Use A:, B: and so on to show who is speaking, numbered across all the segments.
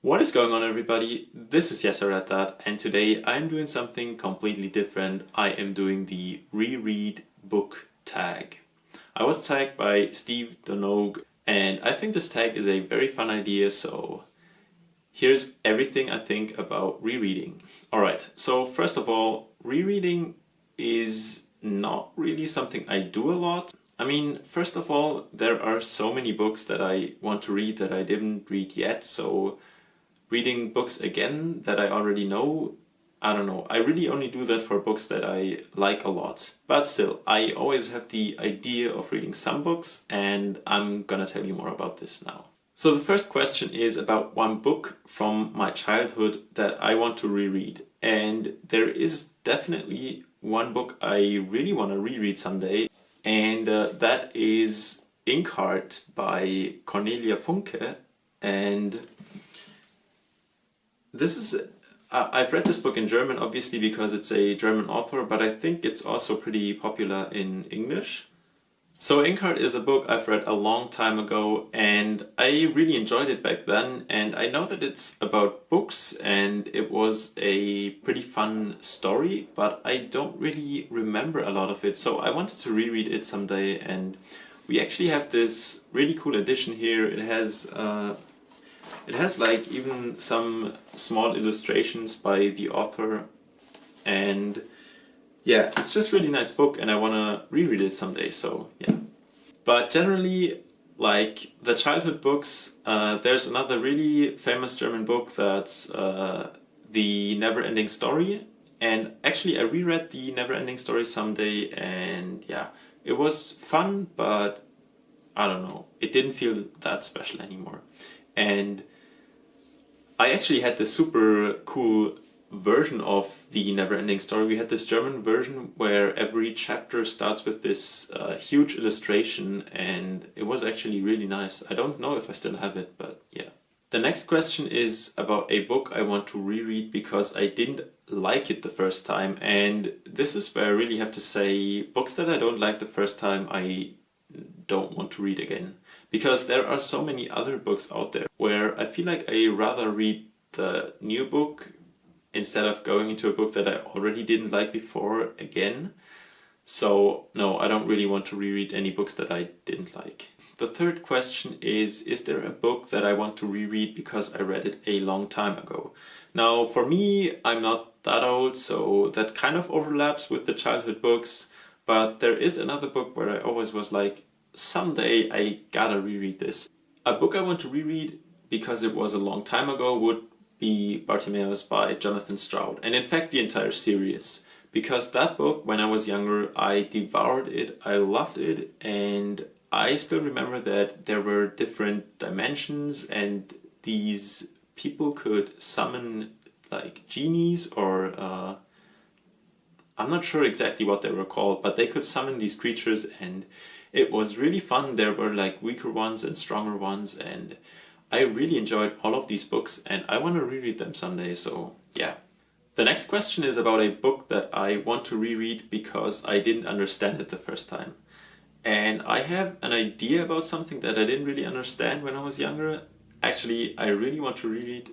A: What is going on, everybody? This is Yes, I Read That, and today I'm doing something completely different. I am doing the Reread Book Tag. I was tagged by Steve Donogue, and I think this tag is a very fun idea, so here's everything I think about rereading. Alright, so first of all, rereading is not really something I do a lot. I mean, first of all, there are so many books that I want to read that I didn't read yet, so reading books again that I already know, I don't know. I really only do that for books that I like a lot. But still, I always have the idea of reading some books, and I'm gonna tell you more about this now. So the first question is about one book from my childhood that I want to reread. And there is definitely one book I really want to reread someday, and that is Inkheart by Cornelia Funke. And this is, I've read this book in German, obviously, because it's a German author, but I think it's also pretty popular in English. So Inkheart is a book I've read a long time ago, and I really enjoyed it back then, and I know that it's about books, and it was a pretty fun story, but I don't really remember a lot of it, so I wanted to reread it someday, and we actually have this really cool edition here. It has like even some small illustrations by the author, and yeah, it's just really nice book and I wanna reread it someday, so yeah. But generally, like the childhood books, there's another really famous German book that's The Never-Ending Story, and actually I reread The Never-Ending Story someday, and yeah, it was fun, but I don't know, it didn't feel that special anymore. And I actually had this super cool version of The Never-Ending Story. We had this German version where every chapter starts with this huge illustration, and it was actually really nice. I don't know if I still have it, but yeah. The next question is about a book I want to reread because I didn't like it the first time, and this is where I really have to say books that I don't like the first time I don't want to read again. Because there are so many other books out there where I feel like I rather read the new book instead of going into a book that I already didn't like before again. So no, I don't really want to reread any books that I didn't like. The third question is there a book that I want to reread because I read it a long time ago? Now, for me, I'm not that old, so that kind of overlaps with the childhood books, but there is another book where I always was like, someday I gotta reread this. A book I want to reread because it was a long time ago would be Bartimaeus by Jonathan Stroud, and in fact the entire series. Because that book, when I was younger, I devoured it, I loved it, and I still remember that there were different dimensions and these people could summon like genies or I'm not sure exactly what they were called, but they could summon these creatures, and it was really fun. There were like weaker ones and stronger ones, and I really enjoyed all of these books, and I want to reread them someday, so yeah. The next question is about a book that I want to reread because I didn't understand it the first time. And I have an idea about something that I didn't really understand when I was younger. Actually, I really want to reread,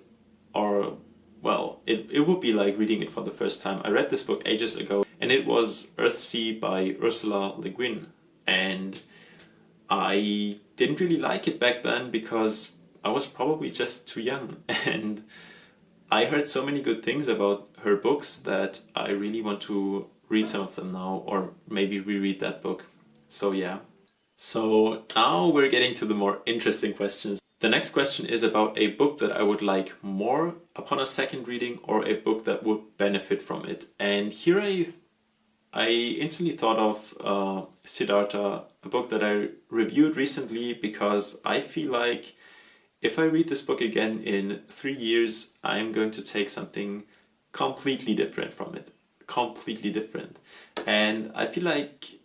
A: or well, it would be like reading it for the first time. I read this book ages ago, and it was Earthsea by Ursula Le Guin. And I didn't really like it back then because I was probably just too young. And I heard so many good things about her books that I really want to read some of them now, or maybe reread that book. So yeah. So now we're getting to the more interesting questions. The next question is about a book that I would like more upon a second reading, or a book that would benefit from it. And here I instantly thought of Siddhartha, a book that I reviewed recently, because I feel like if I read this book again in 3 years, I'm going to take something completely different from it. Completely different. And I feel like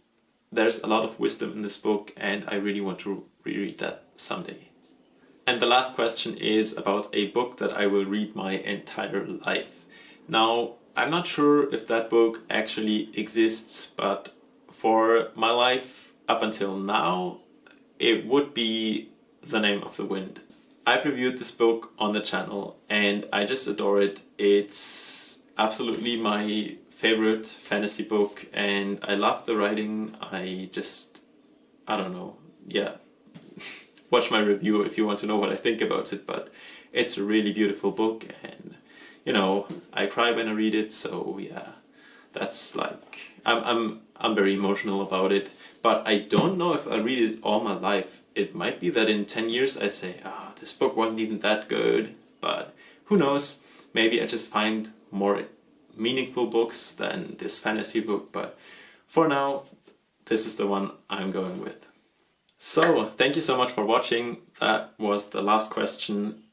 A: there's a lot of wisdom in this book, and I really want to reread that someday. And the last question is about a book that I will read my entire life. Now, I'm not sure if that book actually exists, but for my life up until now, it would be The Name of the Wind. I've reviewed this book on the channel and I just adore it. It's absolutely my favorite fantasy book and I love the writing. I don't know, yeah. Watch my review if you want to know what I think about it, but it's a really beautiful book and, you know, I cry when I read it, so yeah, that's like, I'm very emotional about it, but I don't know if I read it all my life. It might be that in 10 years I say, ah, this book wasn't even that good, but who knows, maybe I just find more meaningful books than this fantasy book, but for now, this is the one I'm going with. So, thank you so much for watching. That was the last question.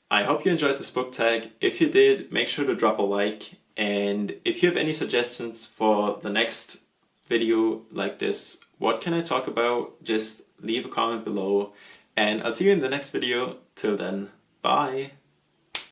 A: I hope you enjoyed this book tag. If you did, make sure to drop a like. And if you have any suggestions for the next video like this, what can I talk about? Just leave a comment below. And I'll see you in the next video. Till then, bye!